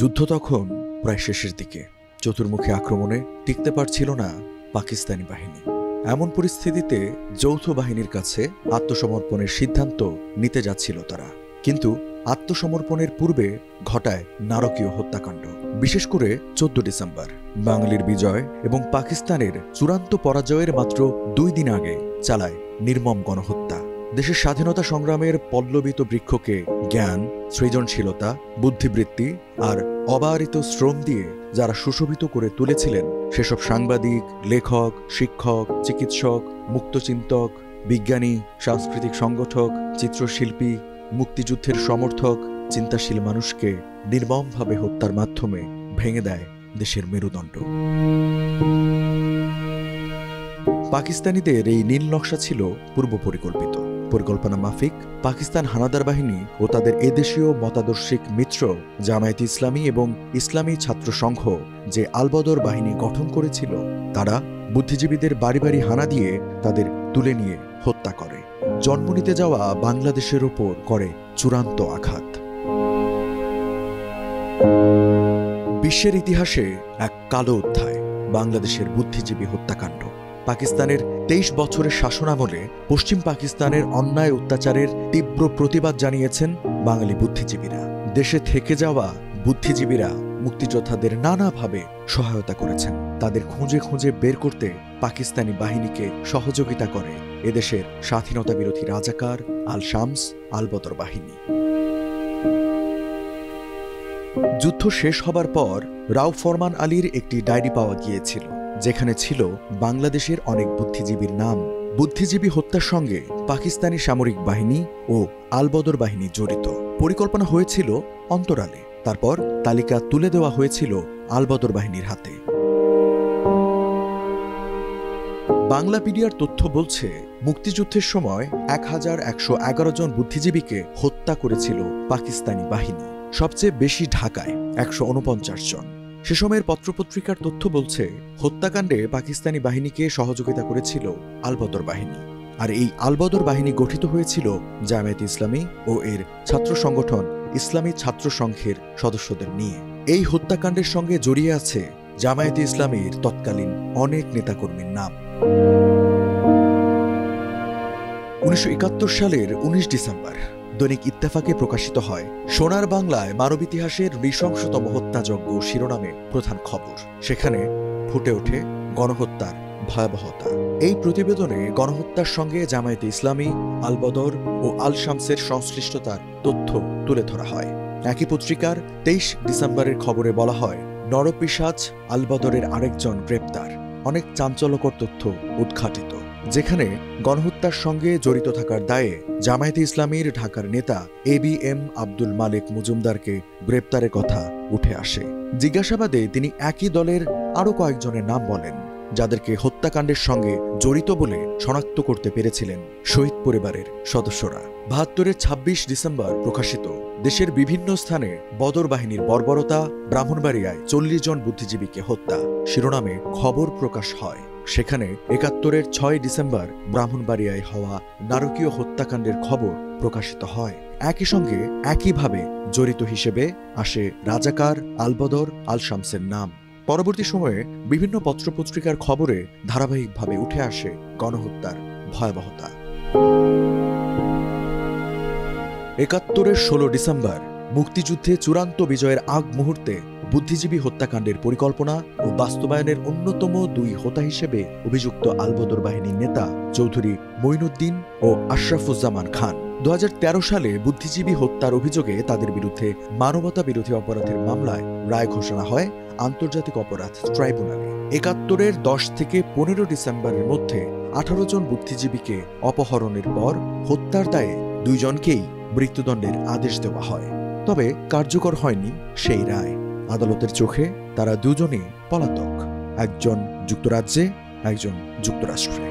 যুদ্ধ তখন প্রায় শেষের দিকে। চতুর্মুখী আক্রমণে টিকতে পারছিল না পাকিস্তানি বাহিনী। এমন পরিস্থিতিতে যৌথ বাহিনীর কাছে আত্মসমর্পণের সিদ্ধান্ত নিতে যাচ্ছিল তারা। কিন্তু আত্মসমর্পণের পূর্বে ঘটায় নারকীয় হত্যাকাণ্ড। বিশেষ করে 14 ডিসেম্বর বাঙালির বিজয় এবং পাকিস্তানের চূড়ান্ত পরাজয়ের মাত্র 2 দিন আগে চালায় নির্মম গণহত্যা। দেশের স্বাধীনতা সংগ্রামের পল্লবিত বৃক্ষকে জ্ঞান, সৃজনশীলতা, বুদ্ধিবৃত্তি আর অবারিত শ্রম দিয়ে যারা সুশোভিত করে তুলেছিলেন সেসব সাংবাদিক, লেখক, শিক্ষক, চিকিৎসক, মুক্তচিন্তক, বিজ্ঞানী, সাংস্কৃতিক সংগঠক, চিত্রশিল্পী, মুক্তিযুদ্ধের সমর্থক, চিন্তাশীল মানুষকে নির্মমভাবে হত্যার মাধ্যমে ভেঙে দেয় দেশের মেরুদণ্ড। পাকিস্তানিদের এই নীল নকশা ছিল পূর্ব পরিকল্পিত। পরিকল্পনা মাফিক পাকিস্তান হানাদার বাহিনী ও তাদের এদেশীয় মতাদর্শিক মিত্র জামায়াতে ইসলামী এবং ইসলামী ছাত্র সংঘ যে আলবদর বাহিনী গঠন করেছিল, তারা বুদ্ধিজীবীদের বাড়ি বাড়ি হানা দিয়ে তাদের তুলে নিয়ে হত্যা করে। জন্ম নিতে যাওয়া বাংলাদেশের ওপর করে চূড়ান্ত আঘাত। বিশ্বের ইতিহাসে এক কালো অধ্যায় বাংলাদেশের বুদ্ধিজীবী হত্যাকাণ্ড। পাকিস্তানের 23 বছরের শাসনামলে পশ্চিম পাকিস্তানের অন্যায় অত্যাচারের তীব্র প্রতিবাদ জানিয়েছেন বাঙালি বুদ্ধিজীবীরা। দেশে থেকে যাওয়া বুদ্ধিজীবীরা মুক্তিযোদ্ধাদের নানাভাবে সহায়তা করেছেন। তাদের খুঁজে খুঁজে বের করতে পাকিস্তানি বাহিনীকে সহযোগিতা করে এদেশের স্বাধীনতা বিরোধী রাজাকার আল শামস, আলবদর বাহিনী। যুদ্ধ শেষ হবার পর রাও ফরমান আলীর একটি ডায়েরি পাওয়া গিয়েছিল, যেখানে ছিল বাংলাদেশের অনেক বুদ্ধিজীবীর নাম। বুদ্ধিজীবী হত্যার সঙ্গে পাকিস্তানি সামরিক বাহিনী ও আলবদর বাহিনী জড়িত। পরিকল্পনা হয়েছিল অন্তরালে, তারপর তালিকা তুলে দেওয়া হয়েছিল আলবদর বাহিনীর হাতে। বাংলাপিডিয়ার তথ্য বলছে, মুক্তিযুদ্ধের সময় 1111 জন বুদ্ধিজীবীকে হত্যা করেছিল পাকিস্তানি বাহিনী, সবচেয়ে বেশি ঢাকায় 149 জন। সে সময়ের পত্রপত্রিকার তথ্য বলছে, হত্যাকাণ্ডে পাকিস্তানি বাহিনীকে সহযোগিতা করেছিল আলবদর বাহিনী। আর এই আলবদর বাহিনী গঠিত হয়েছিল জামায়াতে ইসলামী ও এর ছাত্র সংগঠন ইসলামী ছাত্র সংঘের সদস্যদের নিয়ে। এই হত্যাকাণ্ডের সঙ্গে জড়িয়ে আছে জামায়াতে ইসলামীর তৎকালীন অনেক নেতাকর্মীর নাম। 1971 সালের 19 ডিসেম্বর দৈনিক ইত্তেফাকে প্রকাশিত হয় সোনার বাংলায় মানব ইতিহাসের নৃশংসতম হত্যাযজ্ঞ শিরোনামে প্রধান খবর। সেখানে ফুটে ওঠে গণহত্যার ভয়াবহতা। এই প্রতিবেদনে গণহত্যার সঙ্গে জামায়াতে ইসলামী, আলবদর ও আল শামসের সংশ্লিষ্টতার তথ্য তুলে ধরা হয়। একই পত্রিকার 23 ডিসেম্বরের খবরে বলা হয়, নরপিশাচ আলবদরের আরেকজন গ্রেপ্তার। অনেক চাঞ্চল্যকর তথ্য উদ্ঘাটিত, যেখানে গণহত্যার সঙ্গে জড়িত থাকার দায়ে জামায়াতে ইসলামীর ঢাকার নেতা ABM আব্দুল মালিক মজুমদারকে গ্রেপ্তারের কথা উঠে আসে। জিজ্ঞাসাবাদে তিনি একই দলের আরও কয়েকজনের নাম বলেন, যাদেরকে হত্যাকাণ্ডের সঙ্গে জড়িত বলে শনাক্ত করতে পেরেছিলেন শহীদ পরিবারের সদস্যরা। 72-এর 26 ডিসেম্বর প্রকাশিত দেশের বিভিন্ন স্থানে বদর বাহিনীর বর্বরতা, ব্রাহ্মণবাড়িয়ায় 40 জন বুদ্ধিজীবীকে হত্যা শিরোনামে খবর প্রকাশ হয়। সেখানে 71-এর 6 ডিসেম্বর ব্রাহ্মণবাড়িয়ায় হওয়া নারকীয় হত্যাকাণ্ডের খবর প্রকাশিত হয়। একই সঙ্গে একইভাবে জড়িত হিসেবে আসে রাজাকার, আলবদর, আল শামসের নাম। পরবর্তী সময়ে বিভিন্ন পত্রপত্রিকার খবরে ধারাবাহিকভাবে উঠে আসে গণহত্যার ভয়াবহতা। 71-এর 16 ডিসেম্বর মুক্তিযুদ্ধে চূড়ান্ত বিজয়ের আগ মুহূর্তে বুদ্ধিজীবী হত্যাকাণ্ডের পরিকল্পনা ও বাস্তবায়নের অন্যতম 2 হোতা হিসেবে অভিযুক্ত আলবদর বাহিনীর নেতা চৌধুরী মঈনুদ্দিন ও আশরাফুজ্জামান খান 2013 সালে বুদ্ধিজীবী হত্যার অভিযোগে তাদের বিরুদ্ধে মানবতা বিরোধী অপরাধের মামলায় রায় ঘোষণা হয় আন্তর্জাতিক অপরাধ ট্রাইব্যুনালে। 71-এর 10 থেকে 15 ডিসেম্বরের মধ্যে 18 জন বুদ্ধিজীবীকে অপহরণের পর হত্যার দায়ে 2 জনকেই মৃত্যুদণ্ডের আদেশ দেওয়া হয়। তবে কার্যকর হয়নি সেই রায়। আদালতের চোখে তারা 2 জনই পলাতক, একজন যুক্তরাজ্যে, একজন যুক্তরাষ্ট্রে।